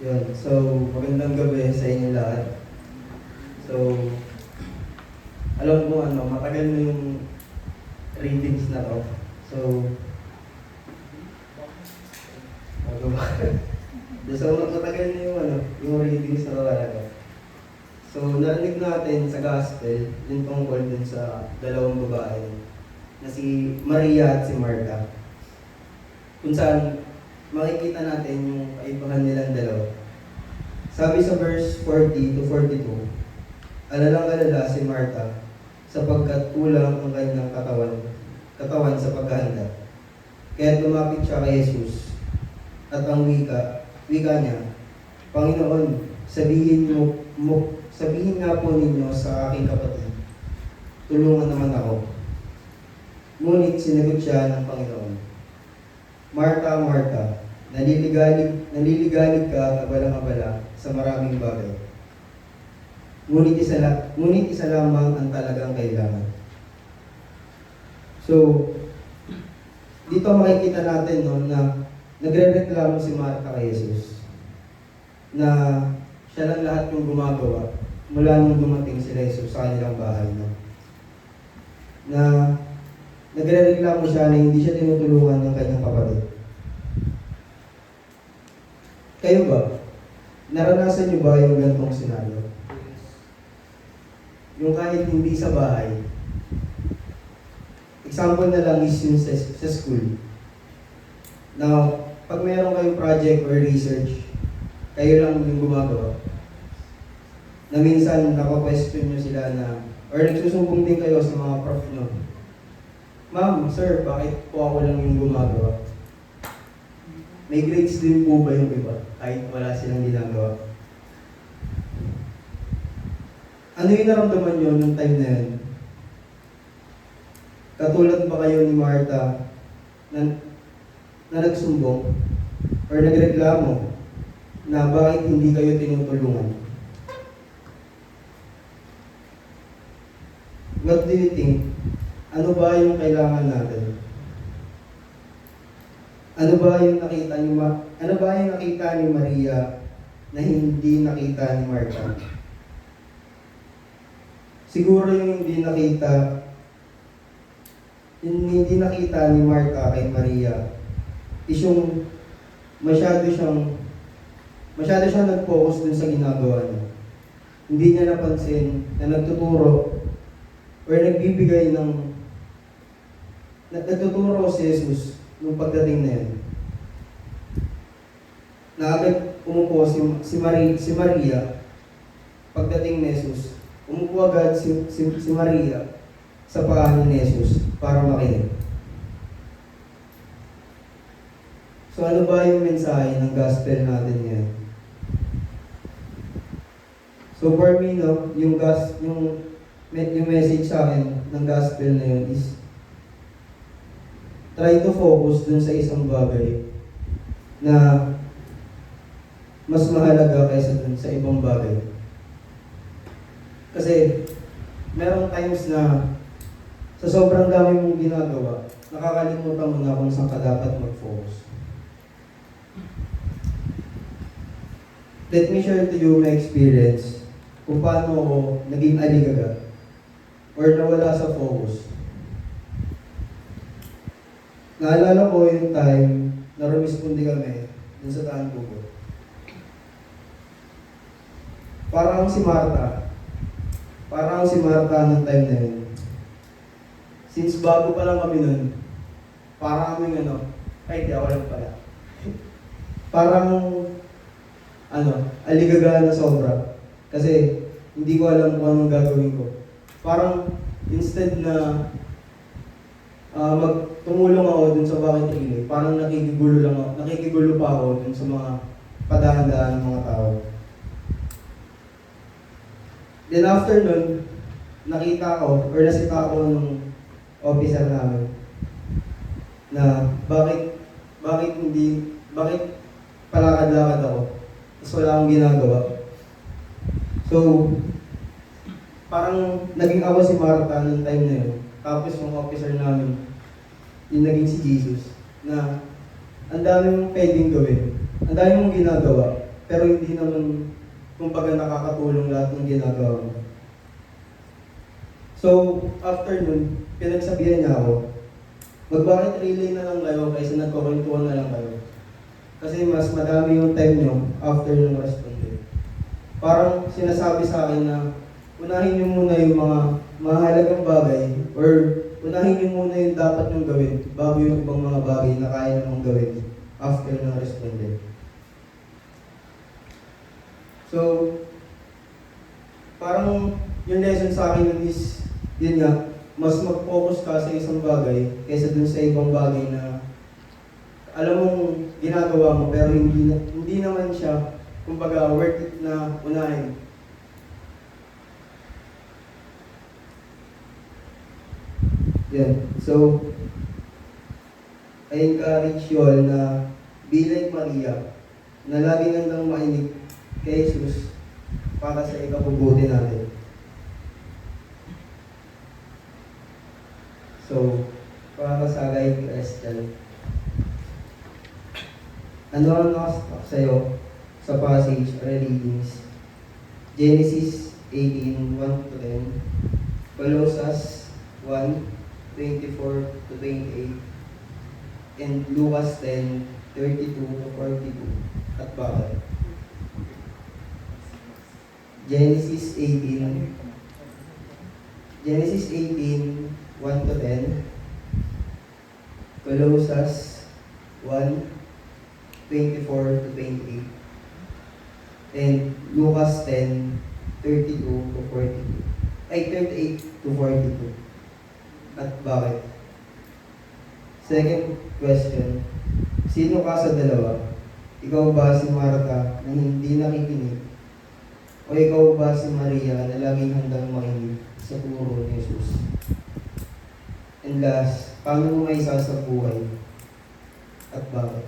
Yun. So, magandang gabi sa inyo lahat. So, alam mo matagal na yung readings na to. So, bago ba? So, matagal na yung readings na to talaga. So, narinig natin sa gospel, yung tungkol dun sa dalawang babae na si Maria at si Martha. Kung saan makikita natin yung kaibahan nilang dalawa. Sabi sa verse 40 to 42, alalang-alala si Martha sapagkat kulang ang kanyang katawan sa paghahanda. Kaya lumapit siya kay Jesus at ang wika niya, Panginoon, sabihin nga po ninyo sa aking kapatid, tulungan naman ako. Ngunit sinagot siya ng Panginoon, Martha, Martha, naliligalig ka at abalang-abala sa maraming bagay. Ngunit isa lamang ang talagang kailangan. So, dito makikita natin na nagre-reklamo si Martha kay Jesus na siya lang lahat yung gumagawa mula nung dumating sila Jesus sa kanilang bahay. Na nagre-reklamo siya na hindi siya tinutulungan ng kanyang kapatid. Kayo ba? Naranasan niyo ba yung ganitong senaryo? Yung kahit hindi sa bahay. Example na lang is yung sa school. Now, pag mayroon kayong project or research, kayo lang yung gumagawa. Na minsan, naka-question nyo sila na, or nagsusumbong din kayo sa mga prof nyo. Ma'am, sir, bakit po ako lang yung gumagawa? May grades din po ba yung iba? Kahit wala silang ginagawa. Ano yung naramdaman nyo nung time na yun? Katulad ba kayo ni Martha na nagsumbong or nagreklamo na bakit hindi kayo tinutulungan? What do you think? Ano ba yung kailangan natin? Ano ba yung nakita ni Maria na hindi nakita ni Martha? Siguro yung hindi nakita ni Martha kay Maria is yung masyado siyang nag-focus dun sa ginagawa niya. Hindi niya napansin na nagtuturo or nagtuturo si Jesus nung pagdating na yun. Na agad umupo si Maria pagdating ni Jesus. Umupo agad si Maria sa paa ni Jesus para makinig. So ano ba yung mensahe ng gospel natin ngayon? So for me, yung message sa akin ng gospel na yun is try to focus dun sa isang bagay na mas mahalaga kaysa dun sa ibang bagay. Kasi merong times na sa sobrang dami mong ginagawa, nakakalimutan mo na kung saan ka dapat mag-focus. Let me share to you my experience kung paano ako naging aligaga or nawala sa focus. Naalala ko yung time na rumispondi kami dun sa Taan Pugo. Parang si Martha ng time na yun. Since bago pa lang kami nun, parang kaming ay di ako lang pala. Parang aligaga na sobra. Kasi hindi ko alam kung anong gagawin ko. Parang instead na tumulong ako dun sa bakit relay, parang nakikigulo pa ako dun sa mga padahan-dahan ng mga tao. Then after nun, nasita ako ng officer namin na bakit palakad-lakad ako tapos wala akong ginagawa. So, parang naging awa si Martha noong time na yun. Tapos yung officer namin, yung naging si Jesus, na ang dami mong pwedeng gawin, ang dami mong ginagawa, pero hindi naman kumbaga nakakatulong lahat ng ginagawa mo. So, after nun, pinagsabihan niya ako, mag-bakit relay na lang kayo kaysa nagkukwentuhan na lang kayo. Kasi mas madami yung time nyo after ng responde. Parang sinasabi sa akin na unahin nyo muna yung mga mahalagang bagay or unahin nyo muna yung dapat nyong gawin bago yung ibang mga bagay na kaya namang gawin after ng responde. So, parang yung lesson sa akin is, yun nga, mas mag-focus ka sa isang bagay kaysa dun sa ibang bagay na alam mong ginagawa mo pero hindi naman siya kumbaga worth it na unahin. Yan. So, I encourage you all na be like Maria na lagi nandang mainig kay Jesus para sa ikabubuti natin. So, para sa guide question, ano ang nakastak sa'yo sa passage or readings? Genesis 18:1-10, Colossians 1:24-28, and Lucas 10:32-42. At bakit? Genesis 18:1-10, Colossians 1:24-28, and Lucas 10:32-42. Ay, 38-42. At bakit? Second question, sino ka sa dalawa? Ikaw ba si Martha na hindi nakikinig? O ikaw ba si Maria na laging handang makinig sa turo ni Jesus? And last, paano mo may isasabuhay? At bakit?